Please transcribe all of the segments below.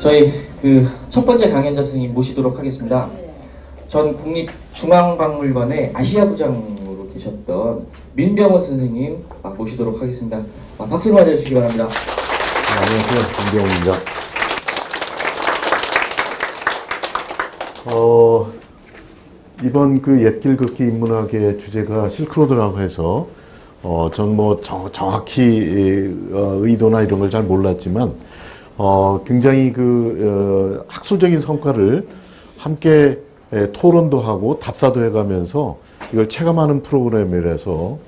저희 그 첫 번째 강연자 스님 모시도록 하겠습니다. 전 국립중앙박물관의 아시아 부장으로 계셨던 민병원 선생님 모시도록 하겠습니다. 박수로 맞아주시기 바랍니다. 안녕하세요. 민병원입니다. 이번 그 옛길 걷기 인문학의 주제가 실크로드라고 해서 전 뭐 정확히 의도나 이런 걸 잘 몰랐지만 굉장히 그 학술적인 성과를 함께 토론도 하고 답사도 해가면서 이걸 체감하는 프로그램이라서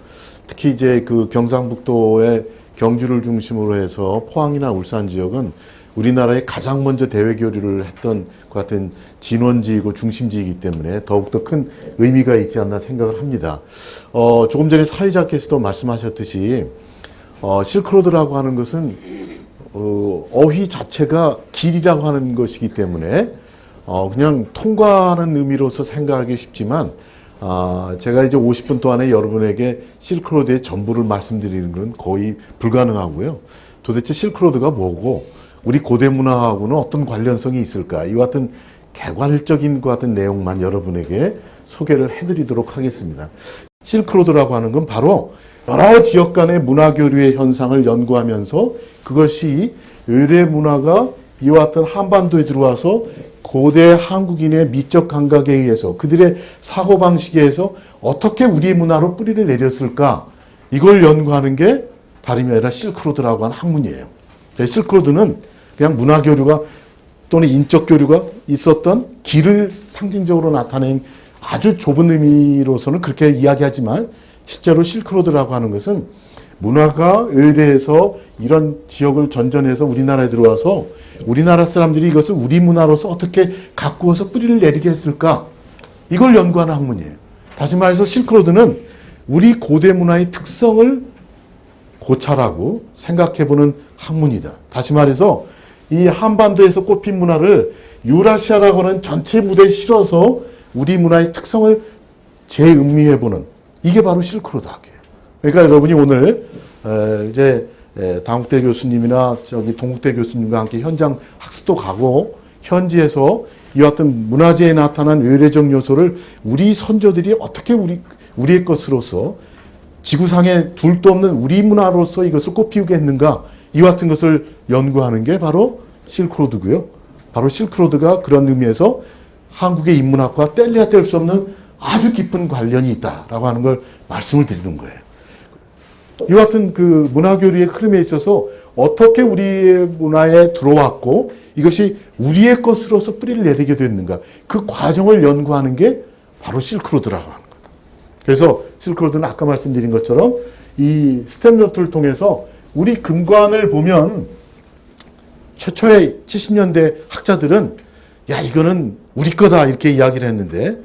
특히 이제 그 경상북도의 경주를 중심으로 해서 포항이나 울산 지역은 우리나라에 가장 먼저 대외 교류를 했던 것 같은 진원지이고 중심지이기 때문에 더욱더 큰 의미가 있지 않나 생각을 합니다. 조금 전에 사회자께서도 말씀하셨듯이 실크로드라고 하는 것은 어휘 자체가 길이라고 하는 것이기 때문에 그냥 통과하는 의미로서 생각하기 쉽지만 제가 이제 50분 동안에 여러분에게 실크로드의 전부를 말씀드리는 건 거의 불가능하고요. 도대체 실크로드가 뭐고 우리 고대 문화하고는 어떤 관련성이 있을까? 이와 같은 개괄적인 것 같은 내용만 여러분에게 소개를 해드리도록 하겠습니다. 실크로드라고 하는 건 바로 여러 지역 간의 문화 교류의 현상을 연구하면서 그것이 의뢰 문화가 이와 같은 한반도에 들어와서 고대 한국인의 미적 감각에 의해서 그들의 사고방식에 의해서 어떻게 우리 문화로 뿌리를 내렸을까? 이걸 연구하는 게 다름이 아니라 실크로드라고 하는 학문이에요. 실크로드는 그냥 문화 교류가 또는 인적 교류가 있었던 길을 상징적으로 나타낸 아주 좁은 의미로서는 그렇게 이야기하지만 실제로 실크로드라고 하는 것은 문화가 의뢰해서 이런 지역을 전전해서 우리나라에 들어와서 우리나라 사람들이 이것을 우리 문화로서 어떻게 가꾸어서 뿌리를 내리게 했을까? 이걸 연구하는 학문이에요. 다시 말해서 실크로드는 우리 고대 문화의 특성을 고찰하고 생각해보는 학문이다. 다시 말해서 이 한반도에서 꼽힌 문화를 유라시아라고 하는 전체 무대에 실어서 우리 문화의 특성을 재음미해보는 이게 바로 실크로드학이에요. 그러니까 여러분이 오늘 이제 당국대 교수님이나 저기 동국대 교수님과 함께 현장 학습도 가고 현지에서 이와 같은 문화재에 나타난 외래적 요소를 우리 선조들이 어떻게 우리의 것으로서 지구상에 둘도 없는 우리 문화로서 이것을 꽃피우게 했는가 이와 같은 것을 연구하는 게 바로 실크로드고요. 바로 실크로드가 그런 의미에서 한국의 인문학과 뗄래야 뗄 수 없는 아주 깊은 관련이 있다라고 하는 걸 말씀을 드리는 거예요. 이와 같은 그 문화교류의 흐름에 있어서 어떻게 우리의 문화에 들어왔고 이것이 우리의 것으로서 뿌리를 내리게 됐는가 그 과정을 연구하는 게 바로 실크로드라고 하는 거다. 그래서 실크로드는 아까 말씀드린 것처럼 이 스텝노트를 통해서 우리 금관을 보면 최초의 70년대 학자들은 야 이거는 우리 거다 이렇게 이야기를 했는데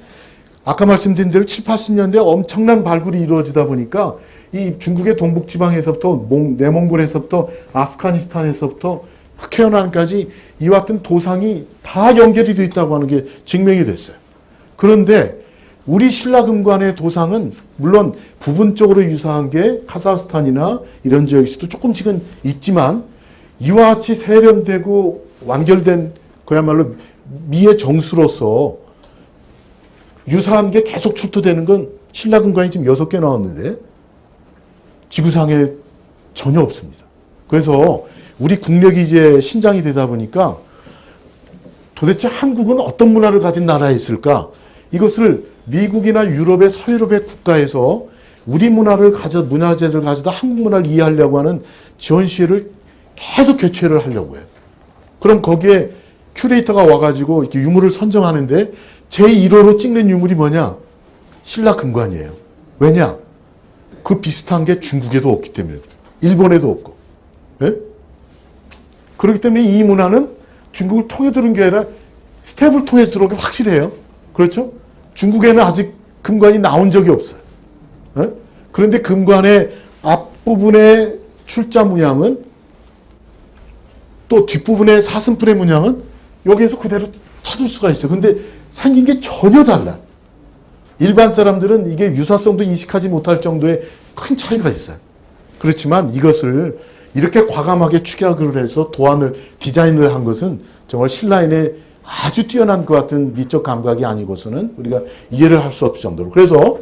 아까 말씀드린 대로 7, 80년대 엄청난 발굴이 이루어지다 보니까 이 중국의 동북지방에서부터 내몽골에서부터 아프가니스탄에서부터 흑해연안까지 이와 같은 도상이 다 연결이 되어 있다고 하는 게 증명이 됐어요. 그런데 우리 신라금관의 도상은 물론 부분적으로 유사한 게 카자흐스탄이나 이런 지역에서도 조금씩은 있지만 이와 같이 세련되고 완결된 그야말로 미의 정수로서 유사한 게 계속 출토되는 건 신라금관이 지금 6개 나왔는데 지구상에 전혀 없습니다. 그래서 우리 국력이 이제 신장이 되다 보니까 도대체 한국은 어떤 문화를 가진 나라였을까? 이것을 미국이나 유럽의 서유럽의 국가에서 우리 문화재를 가져다 한국 문화를 이해하려고 하는 전시회를 계속 개최를 하려고 해요. 그럼 거기에 큐레이터가 와가지고 이렇게 유물을 선정하는데 제1호로 찍는 유물이 뭐냐? 신라금관이에요. 왜냐? 그 비슷한 게 중국에도 없기 때문에 일본에도 없고 예? 그렇기 때문에 이 문화는 중국을 통해 들어온 게 아니라 스텝을 통해서 들어온 게 확실해요. 그렇죠? 중국에는 아직 금관이 나온 적이 없어요. 예? 그런데 금관의 앞부분의 출자 문양은 또 뒷부분의 사슴뿔의 문양은 여기에서 그대로 찾을 수가 있어요. 근데 생긴 게 전혀 달라. 일반 사람들은 이게 유사성도 인식하지 못할 정도의 큰 차이가 있어요. 그렇지만 이것을 이렇게 과감하게 축약을 해서 도안을 디자인을 한 것은 정말 신라인의 아주 뛰어난 것 같은 미적 감각이 아니고서는 우리가 이해를 할 수 없을 정도로. 그래서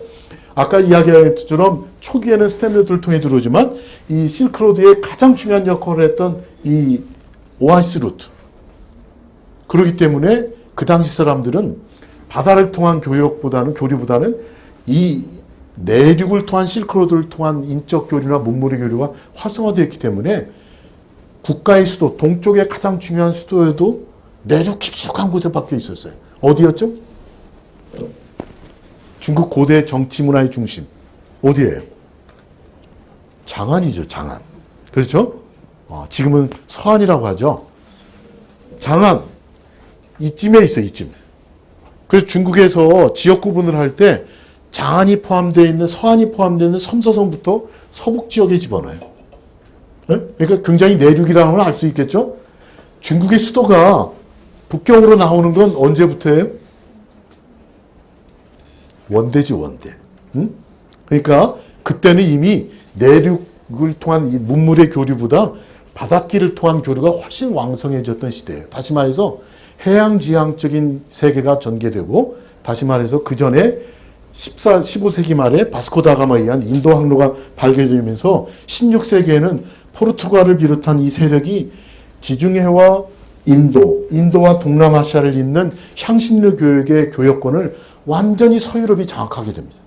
아까 이야기한 것처럼 초기에는 스탠레드를 통해 들어오지만 이 실크로드의 가장 중요한 역할을 했던 이 오아시스 루트. 그렇기 때문에 그 당시 사람들은 바다를 통한 교류보다는 이 내륙을 통한 실크로드를 통한 인적 교류나 문물의 교류가 활성화되었기 때문에 국가의 수도, 동쪽의 가장 중요한 수도에도 내륙 깊숙한 곳에 박혀 있었어요. 어디였죠? 중국 고대 정치 문화의 중심. 어디예요? 장안이죠, 장안. 그렇죠? 지금은 서안이라고 하죠. 장안. 이쯤에 있어요, 이쯤. 그래서 중국에서 지역 구분을 할 때 장안이 포함되어 있는, 서안이 포함되어 있는 섬서성부터 서북 지역에 집어넣어요. 네? 그러니까 굉장히 내륙이라는 걸 알 수 있겠죠? 중국의 수도가 북경으로 나오는 건 언제부터예요? 원대지, 원대. 응? 그러니까 그때는 이미 내륙을 통한 이 문물의 교류보다 바닷길을 통한 교류가 훨씬 왕성해졌던 시대예요. 다시 말해서 해양지향적인 세계가 전개되고, 다시 말해서 그 전에 15세기 말에 바스코다가마에 의한 인도 항로가 발견되면서 16세기에는 포르투갈을 비롯한 이 세력이 지중해와 인도와 동남아시아를 잇는 향신료 교역의 교역권을 완전히 서유럽이 장악하게 됩니다.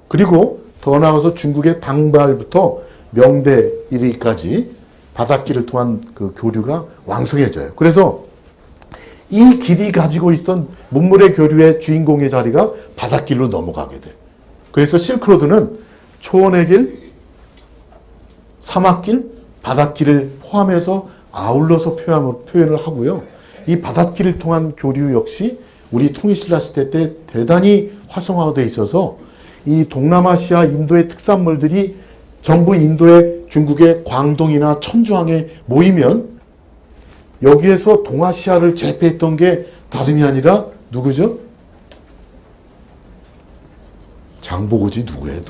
그리고 더 나아가서 중국의 당발부터 명대 이르기까지 바닷길을 통한 그 교류가 왕성해져요. 그래서 이 길이 가지고 있던 문물의 교류의 주인공의 자리가 바닷길로 넘어가게 돼요. 그래서 실크로드는 초원의 길, 사막길, 바닷길을 포함해서 아울러서 표현을 하고요. 이 바닷길을 통한 교류 역시 우리 통일신라 시대 때 대단히 활성화되어 있어서 이 동남아시아 인도의 특산물들이 전부 인도의 중국의 광동이나 천주항에 모이면 여기에서 동아시아를 제패했던 게 다름이 아니라 누구죠? 장보고지 누구예요?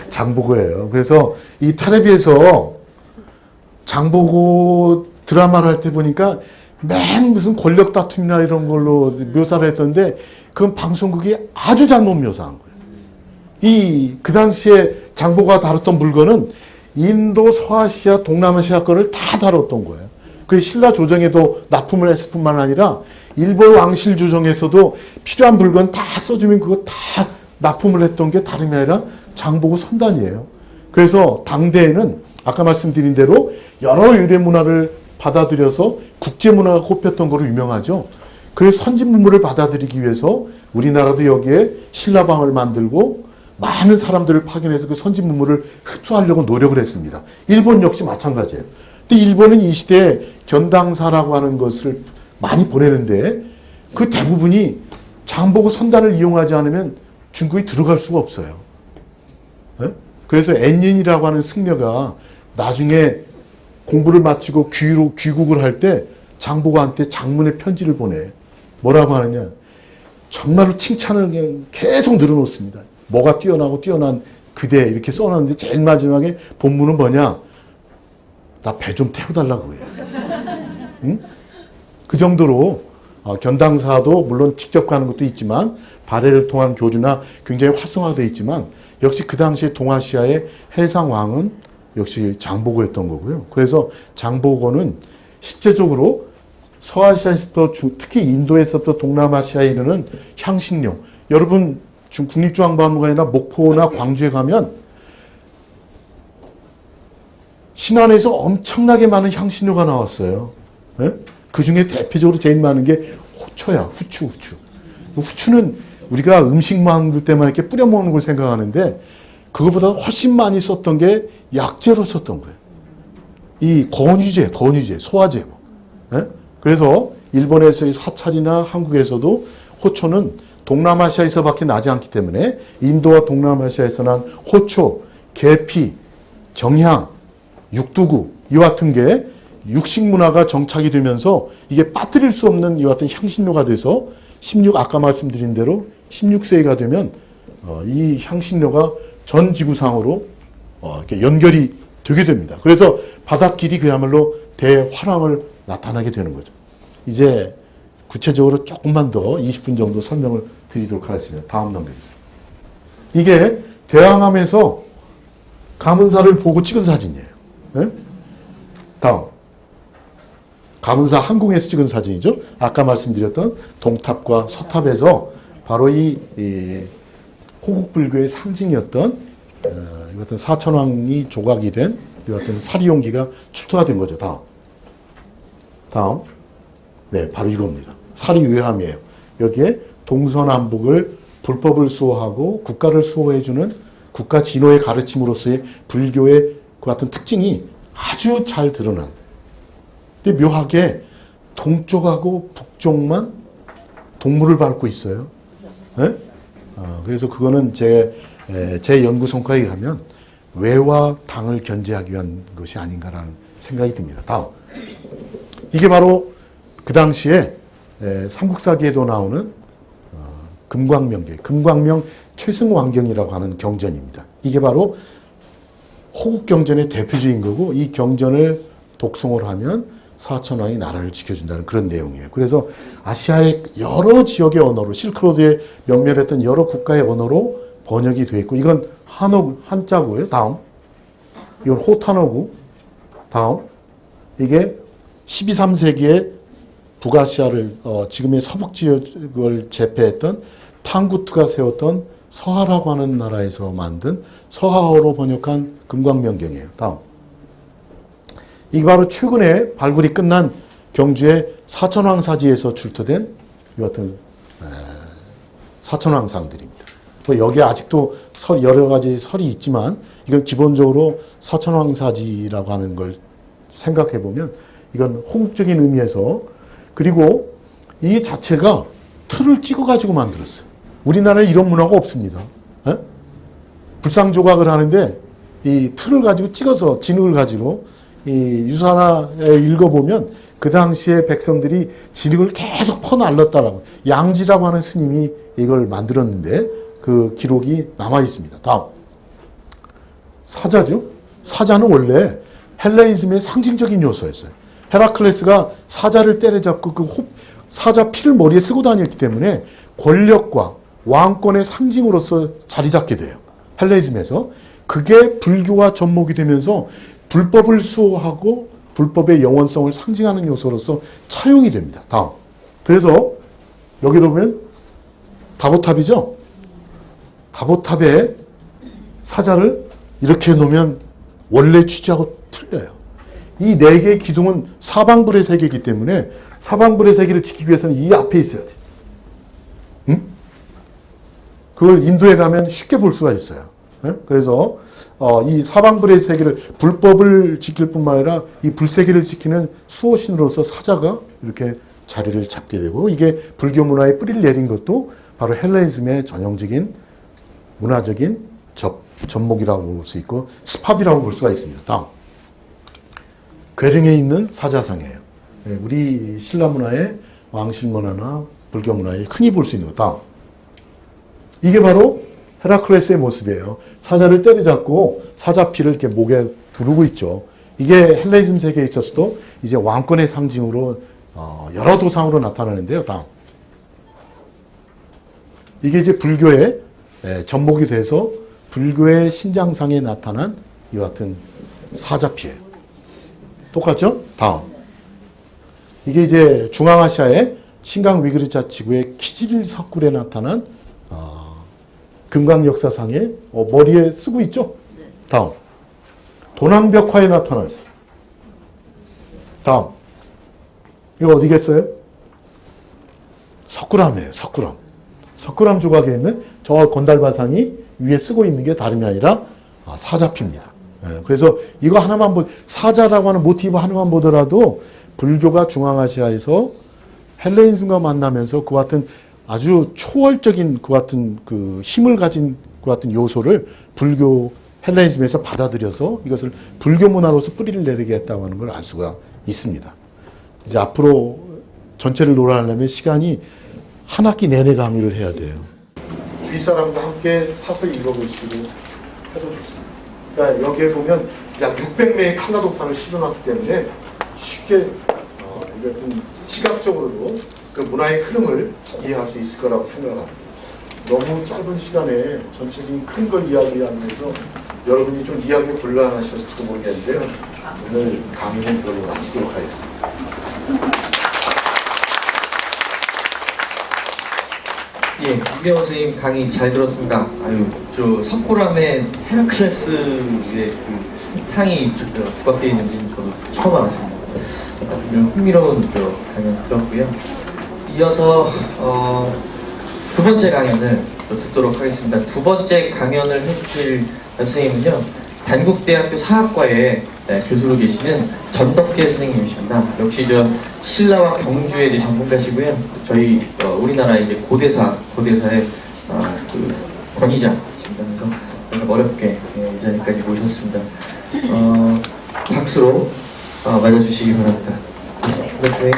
장보고예요. 그래서 이 텔레비에서 장보고 드라마를 할 때 보니까 맨 무슨 권력 다툼이나 이런 걸로 묘사를 했던데 그건 방송국이 아주 잘못 묘사한 거예요. 그 당시에 장보고가 다뤘던 물건은 인도, 서아시아, 동남아시아 거를 다 다뤘던 거예요. 그 신라 조정에도 납품을 했을 뿐만 아니라 일본 왕실 조정에서도 필요한 물건 다 써주면 그거 다 납품을 했던 게 다름이 아니라 장보고 선단이에요. 그래서 당대에는 아까 말씀드린 대로 여러 유래 문화를 받아들여서 국제 문화가 꼽혔던 거로 유명하죠. 그래서 선진 문물을 받아들이기 위해서 우리나라도 여기에 신라방을 만들고 많은 사람들을 파견해서 그 선진 문물을 흡수하려고 노력을 했습니다. 일본 역시 마찬가지예요. 근데 일본은 이 시대에 견당사라고 하는 것을 많이 보내는데 그 대부분이 장보고 선단을 이용하지 않으면 중국에 들어갈 수가 없어요. 네? 그래서 엔린이라고 하는 승려가 나중에 공부를 마치고 귀국을 할 때 장보고한테 장문의 편지를 보내. 뭐라고 하느냐. 정말로 칭찬을 그냥 계속 늘어놓습니다. 뭐가 뛰어난 그대 이렇게 써놨는데 제일 마지막에 본문은 뭐냐. 나 배 좀 태워달라고 해요. 응? 그 정도로 견당사도 물론 직접 가는 것도 있지만 발해를 통한 교류나 굉장히 활성화되어 있지만 역시 그 당시에 동아시아의 해상왕은 역시 장보고였던 거고요. 그래서 장보고는 실제적으로 서아시아에서부터 특히 인도에서부터 동남아시아에 이르는 향신료. 여러분 국립중앙박물관이나 목포나 광주에 가면 신안에서 엄청나게 많은 향신료가 나왔어요. 네? 그 중에 대표적으로 제일 많은 게 호초야. 후추. 후추는 우리가 음식 만들 때만 이렇게 뿌려 먹는 걸 생각하는데 그거보다 훨씬 많이 썼던 게 약재로 썼던 거예요. 이 건유제, 소화제. 네? 그래서 일본에서의 사찰이나 한국에서도 호초는 동남아시아에서밖에 나지 않기 때문에 인도와 동남아시아에서 난 호초, 계피, 정향, 육두구 이와 같은 게 육식 문화가 정착이 되면서 이게 빠뜨릴 수 없는 이와 같은 향신료가 돼서 아까 말씀드린 대로 16세기가 되면 이 향신료가 전 지구상으로 이렇게 연결이 되게 됩니다. 그래서 바닷길이 그야말로 대화랑을 나타나게 되는 거죠. 이제 구체적으로 조금만 더 20분 정도 설명을 드리도록 하겠습니다. 다음 넘겨주세요. 이게 대항함에서 가문사를 보고 찍은 사진이에요. 네? 다음. 가문사 항공에서 찍은 사진이죠. 아까 말씀드렸던 동탑과 서탑에서 바로 이 호국불교의 상징이었던 이 같은 사천왕이 조각이 된 이 같은 사리용기가 출토가 된 거죠. 다음. 네, 바로 이겁니다. 사리외함이에요. 여기에 동서남북을 불법을 수호하고 국가를 수호해주는 국가 진호의 가르침으로서의 불교의 그 같은 특징이 아주 잘 드러난. 근데 묘하게 동쪽하고 북쪽만 동물을 밟고 있어요. 네? 그래서 그거는 제 연구 성과에 의하면 외와 당을 견제하기 위한 것이 아닌가라는 생각이 듭니다. 다음. 이게 바로 그 당시에 삼국사기에도 나오는 금광명계, 금광명 최승왕경이라고 하는 경전입니다. 이게 바로 호국경전의 대표적인 거고 이 경전을 독송을 하면 사천왕이 나라를 지켜준다는 그런 내용이에요. 그래서 아시아의 여러 지역의 언어로 실크로드에 명멸했던 여러 국가의 언어로 번역이 되어 있고 이건 한자고요. 다음. 이건 호탄어고. 다음. 이게 12, 3세기에 북아시아를 지금의 서북 지역을 제패했던 탕구트가 세웠던 서하라고 하는 나라에서 만든 서하어로 번역한 금광명경이에요. 다음. 이게 바로 최근에 발굴이 끝난 경주의 사천왕사지에서 출토된 이 같은 사천왕상들입니다. 여기에 아직도 여러 가지 설이 있지만 이건 기본적으로 사천왕사지라고 하는 걸 생각해 보면 이건 호국적인 의미에서 그리고 이 자체가 틀을 찍어가지고 만들었어요. 우리나라에 이런 문화가 없습니다. 에? 불상조각을 하는데 이 틀을 가지고 찍어서 진흙을 가지고 이 유산화에 읽어보면 그 당시에 백성들이 진흙을 계속 퍼날렸다라고 양지라고 하는 스님이 이걸 만들었는데 그 기록이 남아 있습니다. 다음. 사자죠. 사자는 원래 헬레니즘의 상징적인 요소였어요. 헤라클레스가 사자를 때려잡고 사자 피를 머리에 쓰고 다녔기 때문에 권력과 왕권의 상징으로서 자리 잡게 돼요. 헬레니즘에서. 그게 불교와 접목이 되면서 불법을 수호하고 불법의 영원성을 상징하는 요소로서 차용이 됩니다. 다음. 그래서 여기도 보면 다보탑이죠. 다보탑에 사자를 이렇게 놓으면 원래 취지하고 틀려요. 이 네 개의 기둥은 사방불의 세계이기 때문에 사방불의 세계를 지키기 위해서는 이 앞에 있어야 돼요. 응? 그걸 인도에 가면 쉽게 볼 수가 있어요. 그래서 이 사방불의 세계를 불법을 지킬 뿐만 아니라 이 불세계를 지키는 수호신으로서 사자가 이렇게 자리를 잡게 되고 이게 불교 문화에 뿌리를 내린 것도 바로 헬레니즘의 전형적인 문화적인 접목이라고 볼 수 있고 스팝이라고 볼 수가 있습니다. 다음. 괴릉에 있는 사자상이에요. 우리 신라 문화의 왕실 문화나 불교 문화에 흔히 볼 수 있는 것. 다음. 이게 바로 헤라클레스의 모습이에요. 사자를 때려잡고 사자 피를 이렇게 목에 두르고 있죠. 이게 헬레니즘 세계에 있어서도 이제 왕권의 상징으로 여러 도상으로 나타나는데요. 다음. 이게 이제 불교의 접목이 돼서 불교의 신장상에 나타난 이 같은 사자피예요. 똑같죠? 다음. 이게 이제 중앙아시아의 신강 위그르자 지구의 키질 석굴에 나타난 금강 역사상에 머리에 쓰고 있죠? 다음. 도낭벽화에 나타난 다음. 이거 어디겠어요? 석굴암이에요. 석굴암. 석굴암 조각에 있는 저 건달바상이 위에 쓰고 있는 게 다름이 아니라 사자피입니다. 그래서 이거 하나만 사자라고 하는 모티브 하나만 보더라도 불교가 중앙아시아에서 헬레니즘과 만나면서 그 같은 아주 초월적인 그 같은 그 힘을 가진 그 같은 요소를 불교 헬레니즘에서 받아들여서 이것을 불교 문화로서 뿌리를 내리게 했다고 하는 걸 알 수가 있습니다. 이제 앞으로 전체를 논하려면 시간이 한 학기 내내 강의를 해야 돼요. 주위 사람과 함께 사서 읽어보시고 해도 좋습니다. 그러니까 여기에 보면 약 600매의 칼라도판을 실어놨기 때문에 쉽게 이게 좀 시각적으로도 그 문화의 흐름을 이해할 수 있을 거라고 생각합니다. 너무 짧은 시간에 전체적인 큰 걸 이야기하면서 여러분이 좀 이해하기 곤란하셨을지도 모르겠는데요. 오늘 강의는 이걸로 마치도록 하겠습니다. 예, 민병헌 선생님 강의 잘 들었습니다. 아유, 저 석굴암의 헤라클레스의 그 상이 부각되어 있는지는 저도 처음 알았습니다. 흥미로운 강연 들었고요. 이어서 두 번째 강연을 듣도록 하겠습니다. 두 번째 강연을 해주실 선생님은요, 단국대학교 사학과에 교수로 계시는 전덕재 선생님이십니다. 역시 저 신라와 경주에 이제 전문가시고요. 저희 우리나라 이제 고대사의 그 권위자십니다. 그래서 어렵게 이 자리까지 모셨습니다. 박수로 맞아주시기 바랍니다. 네, 선생님.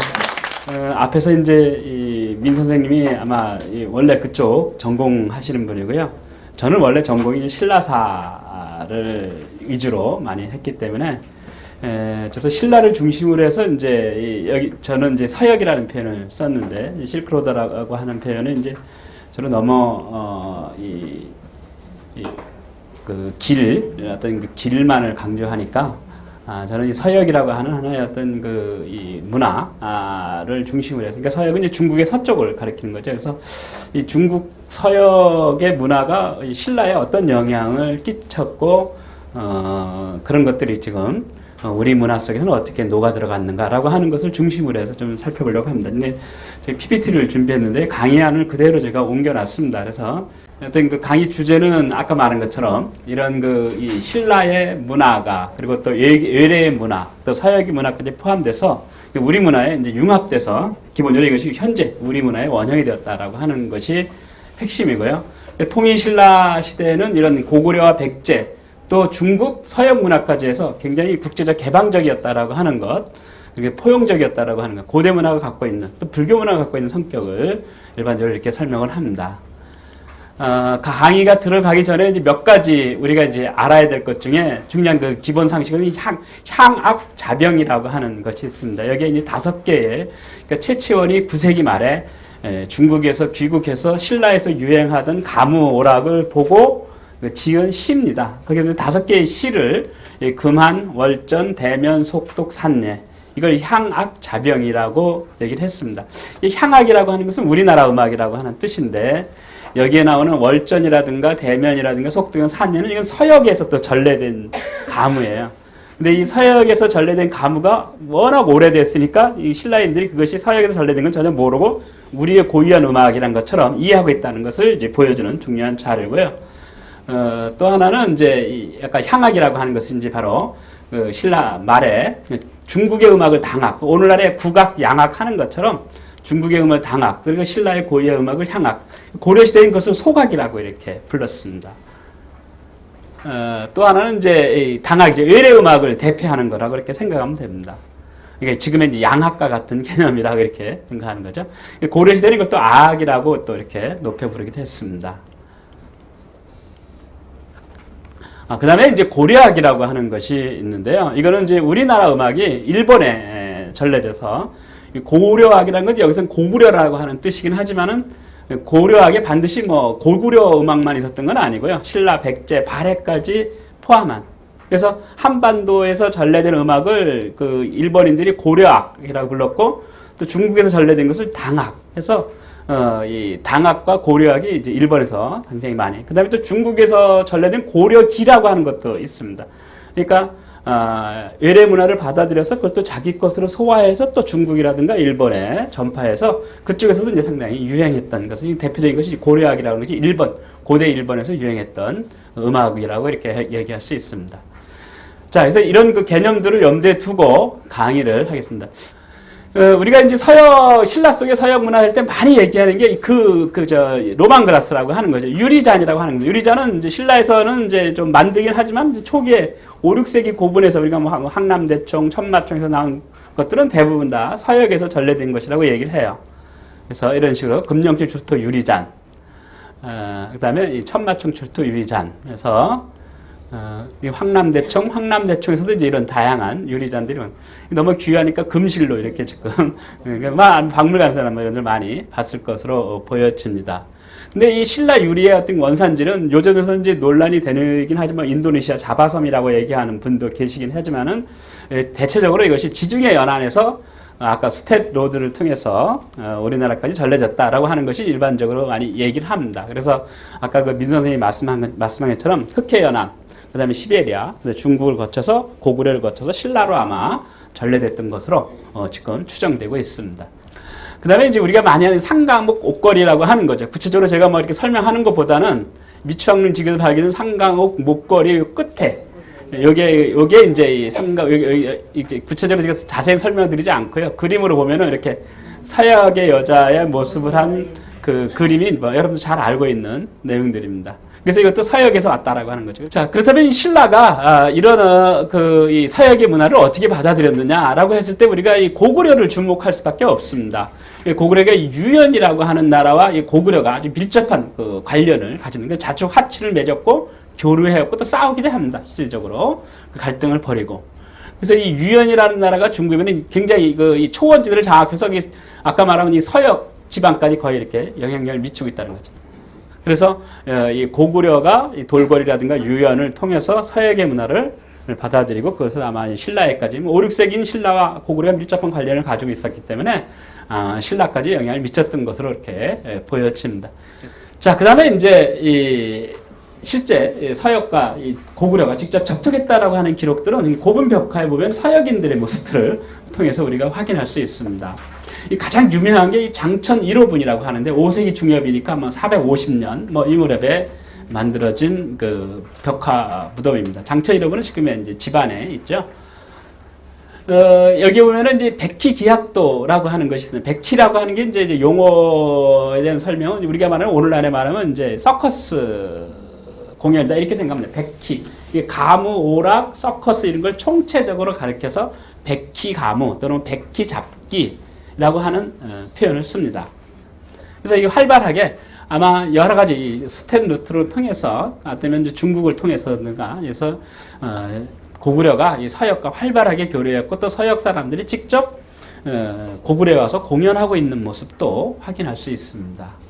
앞에서 이제 민 선생님이 아마 원래 그쪽 전공하시는 분이고요. 저는 원래 전공이 신라사를 위주로 많이 했기 때문에 저도 신라를 중심으로 해서 이제 여기 저는 이제 서역이라는 표현을 썼는데 실크로드라고 하는 표현은 이제 저는 너무 어떤 그 길만을 강조하니까 저는 이 서역이라고 하는 하나의 어떤 이 문화를 중심으로 해서, 그러니까 서역은 이제 중국의 서쪽을 가리키는 거죠. 그래서 이 중국 서역의 문화가 신라에 어떤 영향을 끼쳤고, 그런 것들이 지금 우리 문화 속에서는 어떻게 녹아 들어갔는가라고 하는 것을 중심으로 해서 좀 살펴보려고 합니다. 근데 저희 PPT를 준비했는데 강의안을 그대로 제가 옮겨놨습니다. 그래서 어떤 그 강의 주제는 아까 말한 것처럼 이런 이 신라의 문화가, 그리고 또 외래의 문화, 또 서역의 문화까지 포함돼서 우리 문화에 이제 융합돼서 기본적으로 이것이 현재 우리 문화의 원형이 되었다라고 하는 것이 핵심이고요. 통일 신라 시대에는 이런 고구려와 백제, 또 중국 서역 문화까지 해서 굉장히 국제적 개방적이었다라고 하는 것, 그리고 포용적이었다라고 하는 것, 고대 문화가 갖고 있는, 또 불교 문화가 갖고 있는 성격을 일반적으로 이렇게 설명을 합니다. 강의가 들어가기 전에 이제 몇 가지 우리가 이제 알아야 될 것 중에 중요한 그 기본 상식은 향악자병이라고 하는 것이 있습니다. 여기에 이제 5개의, 그러니까 채치원이 9세기 말에 중국에서 귀국해서 신라에서 유행하던 가무 오락을 보고 지은 시입니다. 거기서 5개의 시를 금한, 월전, 대면, 속독, 산례, 이걸 향악자병이라고 얘기를 했습니다. 이 향악이라고 하는 것은 우리나라 음악이라고 하는 뜻인데, 여기에 나오는 월전이라든가 대면이라든가 속독, 산례는 이건 서역에서 또 전래된 가무예요. 근데 이 서역에서 전래된 가무가 워낙 오래됐으니까 이 신라인들이 그것이 서역에서 전래된 건 전혀 모르고 우리의 고유한 음악이란 것처럼 이해하고 있다는 것을 이제 보여주는 중요한 자료고요. 또 하나는 이제 약간 향악이라고 하는 것은 이제 바로 그 신라 말에 중국의 음악을 당악, 오늘날의 국악, 양악 하는 것처럼 중국의 음악을 당악, 그리고 신라의 고유의 음악을 향악, 고려시대인 것을 소각이라고 이렇게 불렀습니다. 또 하나는 이제 당악이죠. 외래 음악을 대표하는 거라고 이렇게 생각하면 됩니다. 이게 지금의 이제 양악과 같은 개념이라고 이렇게 생각하는 거죠. 고려시대는 이것도 아악이라고 또 이렇게 높여 부르기도 했습니다. 그 다음에 이제 고려악이라고 하는 것이 있는데요. 이거는 이제 우리나라 음악이 일본에 전래져서, 고려악이라는 건 여기서는 고구려라고 하는 뜻이긴 하지만은 고려악에 반드시 고구려 음악만 있었던 건 아니고요. 신라, 백제, 발해까지 포함한. 그래서 한반도에서 전래된 음악을 그 일본인들이 고려악이라고 불렀고, 또 중국에서 전래된 것을 당악 해서 이 당악과 고려악이 이제 일본에서 굉장히 많이. 그다음에 또 중국에서 전래된 고려기라고 하는 것도 있습니다. 그러니까 외래 문화를 받아들여서 그것도 자기 것으로 소화해서 또 중국이라든가 일본에 전파해서 그쪽에서도 이제 상당히 유행했던 것은, 대표적인 것이 고려악이라는 것이 고대 일본에서 유행했던 음악이라고 이렇게 얘기할 수 있습니다. 자, 그래서 이런 그 개념들을 염두에 두고 강의를 하겠습니다. 우리가 이제 신라 속의 서역 문화 할 때 많이 얘기하는 게 로망그라스라고 하는 거죠. 유리잔이라고 하는 거죠. 유리잔은 이제 신라에서는 이제 좀 만들긴 하지만 초기에 5, 6세기 고분에서 우리가 항남대총, 천마총에서 나온 것들은 대부분 다 서역에서 전래된 것이라고 얘기를 해요. 그래서 이런 식으로 금령칠 출토 유리잔, 그 다음에 천마총 출토 유리잔, 그래서 이 황남대청에서도 이제 이런 다양한 유리잔들이 너무 귀하니까 금실로 이렇게 지금 그러니까 박물 간 사람들 많이 봤을 것으로 보여집니다. 근데 이 신라 유리의 어떤 원산지는 요즘에서 이제 논란이 되긴 하지만 인도네시아 자바섬이라고 얘기하는 분도 계시긴 하지만은 대체적으로 이것이 지중해 연안에서 아까 스텟 로드를 통해서 우리나라까지 전래됐다라고 하는 것이 일반적으로 많이 얘기를 합니다. 그래서 아까 그 민 선생님이 말씀한 것처럼 흑해 연안, 그다음에 시베리아, 중국을 거쳐서 고구려를 거쳐서 신라로 아마 전래됐던 것으로 지금 추정되고 있습니다. 그 다음에 이제 우리가 많이 하는 상강옥 옷걸이라고 하는 거죠. 구체적으로 제가 뭐 이렇게 설명하는 것보다는 미추학릉지에서 발견된 상강옥 목걸이 끝에 요게 이제 이 이제 구체적으로 제가 자세히 설명드리지 않고요. 그림으로 보면은 이렇게 서역의 여자의 모습을 한 그 그림이 뭐 여러분도 잘 알고 있는 내용들입니다. 그래서 이것도 서역에서 왔다라고 하는 거죠. 자, 그렇다면 신라가 이런 이 서역의 문화를 어떻게 받아들였느냐라고 했을 때 우리가 이 고구려를 주목할 수밖에 없습니다. 고구려가 유연이라고 하는 나라와 이 고구려가 아주 밀접한 그 관련을 가지는 그 자축 화치를 맺었고 교류해왔고 또 싸우기도 합니다. 실질적으로 그 갈등을 벌이고. 그래서 이 유연이라는 나라가 중국에는 굉장히 이 초원지대를 장악해서 아까 말한 이 서역 지방까지 거의 이렇게 영향력을 미치고 있다는 거죠. 그래서 이 고구려가 이 돌궐이라든가 유연을 통해서 서역의 문화를 받아들이고 그것을 아마 신라에까지 5, 6세기인 신라와 고구려가 밀접한 관련을 가지고 있었기 때문에 신라까지 영향을 미쳤던 것으로 이렇게 보여집니다. 자, 그 다음에 이제 실제 서역과 이 고구려가 직접 접촉했다라고 하는 기록들은 고분 벽화에 보면 서역인들의 모습들을 통해서 우리가 확인할 수 있습니다. 이 가장 유명한 게 이 장천 1호분이라고 하는데 5세기 중엽이니까 뭐 450년 이 무렵에 만들어진 그 벽화 무덤입니다. 장천 1호분은 지금 이제 집안에 있죠. 여기 보면은 이제 백희 기학도라고 하는 것이 있습니다. 백희라고 하는 게 이제 용어에 대한 설명은 우리가 말하는 오늘날에 말하면 이제 서커스 공연이다 이렇게 생각합니다. 백희, 이게 가무, 오락, 서커스 이런 걸 총체적으로 가리켜서 백희 가무 또는 백희 잡기라고 하는 표현을 씁니다. 그래서 이게 활발하게 아마 여러 가지 스텝 루트를 통해서 아니면 이제 중국을 통해서든가 해서 고구려가 이 서역과 활발하게 교류했고 또 서역 사람들이 직접 고구려에 와서 공연하고 있는 모습도 확인할 수 있습니다.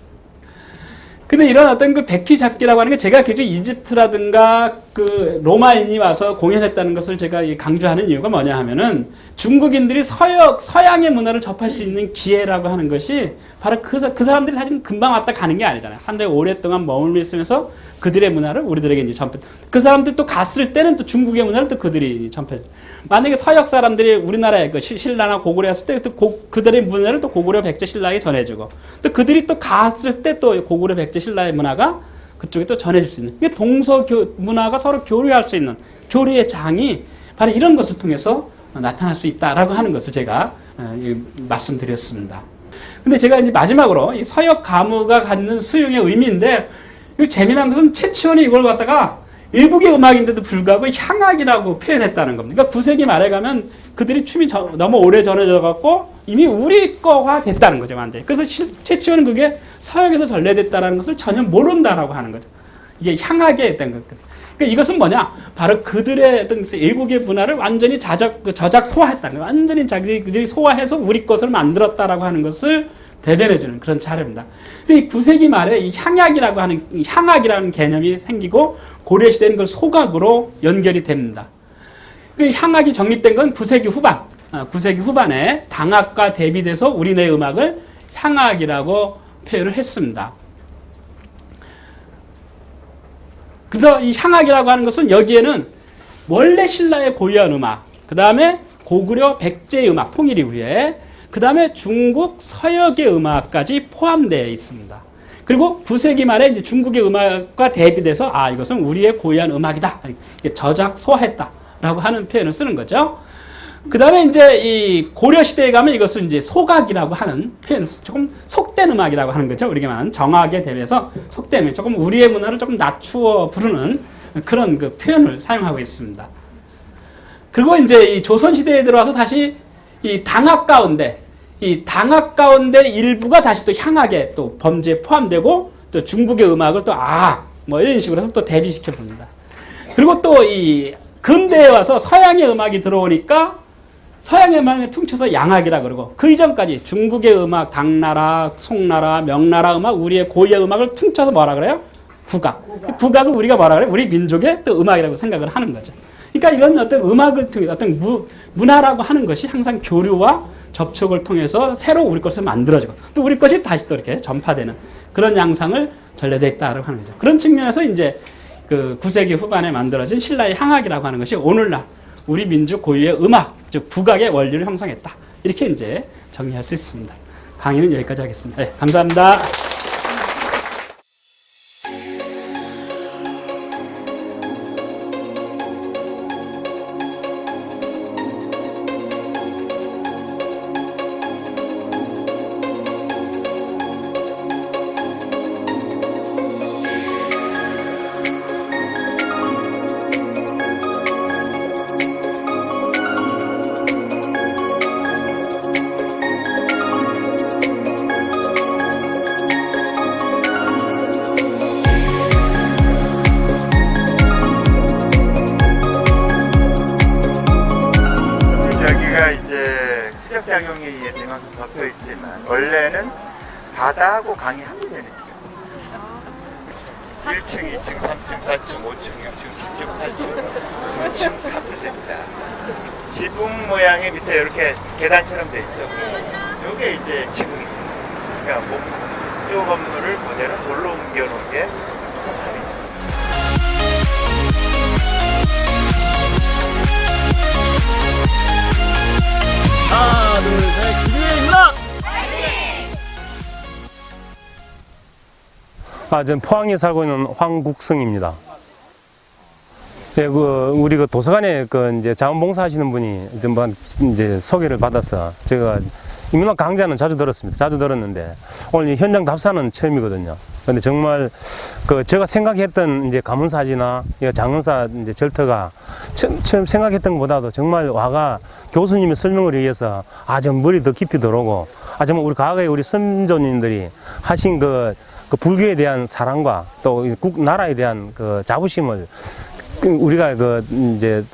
근데 이런 어떤 그 백희 잡기라고 하는 게 제가 굉장히 이집트라든가 그 로마인이 와서 공연했다는 것을 제가 강조하는 이유가 뭐냐 하면은 중국인들이 서양의 문화를 접할 수 있는 기회라고 하는 것이 바로 그 사람들이 사실 금방 왔다 가는 게 아니잖아요. 한 대 오랫동안 머물러 있으면서 그들의 문화를 우리들에게 이제 그 사람들이 또 갔을 때는 또 중국의 문화를 또 그들이 전파했어요. 만약에 서역 사람들이 우리나라에 그 신라나 고구려 했을 때 또 그들의 문화를 또 고구려 백제 신라에 전해주고 또 그들이 또 갔을 때 또 고구려 백제 신라의 문화가 그쪽에 또 전해줄 수 있는 이게 동서 문화가 서로 교류할 수 있는 교류의 장이 바로 이런 것을 통해서 나타날 수 있다라고 하는 것을 제가 말씀드렸습니다. 근데 제가 이제 마지막으로 이 서역 가무가 갖는 수용의 의미인데 재미난 것은 채치원이 이걸 갖다가 일국의 음악인데도 불구하고 향악이라고 표현했다는 겁니다. 그러니까 9세기 말에 가면 그들이 춤이 너무 오래 전해져 갖고 이미 우리 거가 됐다는 거죠, 완전히. 그래서 채치원은 그게 서역에서 전래됐다는 것을 전혀 모른다라고 하는 거죠. 이게 향하게 했던 것. 그러니까 이것은 뭐냐? 바로 그들의 어떤 일국의 문화를 완전히 저작 소화했다는 거예요. 완전히 그들이 소화해서 우리 것을 만들었다라고 하는 것을 대변해주는 그런 자료입니다. 근데 이 9세기 말에 이 향악이라는 개념이 생기고 고려 시대는 그걸 소각으로 연결이 됩니다. 그 향악이 정립된 건 9세기 후반, 9세기 후반에 당악과 대비돼서 우리네 음악을 향악이라고 표현을 했습니다. 그래서 이 향악이라고 하는 것은 여기에는 원래 신라의 고유한 음악, 그 다음에 고구려 백제의 음악, 통일 이후에 그 다음에 중국 서역의 음악까지 포함되어 있습니다. 그리고 9세기 말에 이제 중국의 음악과 대비돼서 이것은 우리의 고유한 음악이다. 저작 소화했다라고 하는 표현을 쓰는 거죠. 그 다음에 이제 이 고려 시대에 가면 이것을 이제 소각이라고 하는 표현을 조금 속된 음악이라고 하는 거죠. 우리가 말하는 정악에 대비해서 속된 조금 우리의 문화를 조금 낮추어 부르는 그런 그 표현을 사용하고 있습니다. 그리고 이제 이 조선 시대에 들어와서 다시 이 당악 가운데 일부가 다시 또 향악에 또 범죄에 포함되고 또 중국의 음악을 또 뭐 이런 식으로 해서 또 대비시켜 봅니다. 그리고 또 이 근대에 와서 서양의 음악이 들어오니까 서양의 음악을 퉁쳐서 양악이라 그러고 그 이전까지 중국의 음악, 당나라, 송나라, 명나라 음악, 우리의 고유의 음악을 퉁쳐서 뭐라 그래요? 국악. 국악을 우리가 뭐라 그래요? 우리 민족의 또 음악이라고 생각을 하는 거죠. 그러니까 이런 어떤 음악을 통해 어떤 문화라고 하는 것이 항상 교류와 접촉을 통해서 새로 우리 것을 만들어지고 또 우리 것이 다시 또 이렇게 전파되는 그런 양상을 전래되어 있다고 하는 거죠. 그런 측면에서 이제 그 9세기 후반에 만들어진 신라의 향악이라고 하는 것이 오늘날 우리 민족 고유의 음악, 즉 국악의 원리를 형성했다. 이렇게 이제 정리할 수 있습니다. 강의는 여기까지 하겠습니다. 네, 감사합니다. 여기가 이제 수력작용에 의해 이만큼 덮여 있지만 원래는 바다하고 강이 한편이죠. 1층, 2층, 3층, 4층, 5층, 6층, 10층, 8층, 9층 다 붙습니다. 지붕 모양의 밑에 이렇게 계단처럼 돼 있죠. 이게 이제 지붕입니다. 그러니까 목조 건물을 그대로 돌로 옮겨놓은 게 탑입니다. 하나, 둘, 셋, 기대입니다! 전 포항에 살고 있는 황국성입니다. 예, 우리 도서관에 이제 자원봉사 하시는 분이 이제 소개를 받아서 제가 인문학 강좌는 자주 들었습니다. 자주 들었는데 오늘 이 현장 답사는 처음이거든요. 근데 정말 제가 생각했던 이제 가문사지나 장은사 이제 절터가 처음 생각했던 것보다도 정말 와가 교수님의 설명을 위해서 좀 머리 더 깊이 들어오고 정말 우리 과거에 우리 선조님들이 하신 그 불교에 대한 사랑과 또 나라에 대한 자부심을 우리가 이제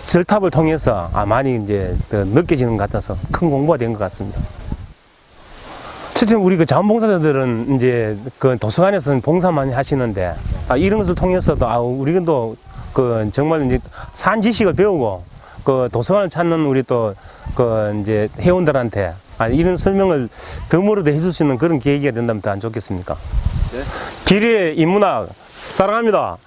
절탑을 통해서 많이 이제 느껴지는 것 같아서 큰 공부가 된 것 같습니다. 첫째 우리 자원봉사자들은 이제 도서관에서는 봉사 많이 하시는데 이런 것을 통해서도 우리도 정말 이제 산 지식을 배우고 도서관을 찾는 우리 또 이제 회원들한테 이런 설명을 덤으로도 해줄 수 있는 그런 계기가 된다면 더 안 좋겠습니까? 네. 비례 인문학 사랑합니다.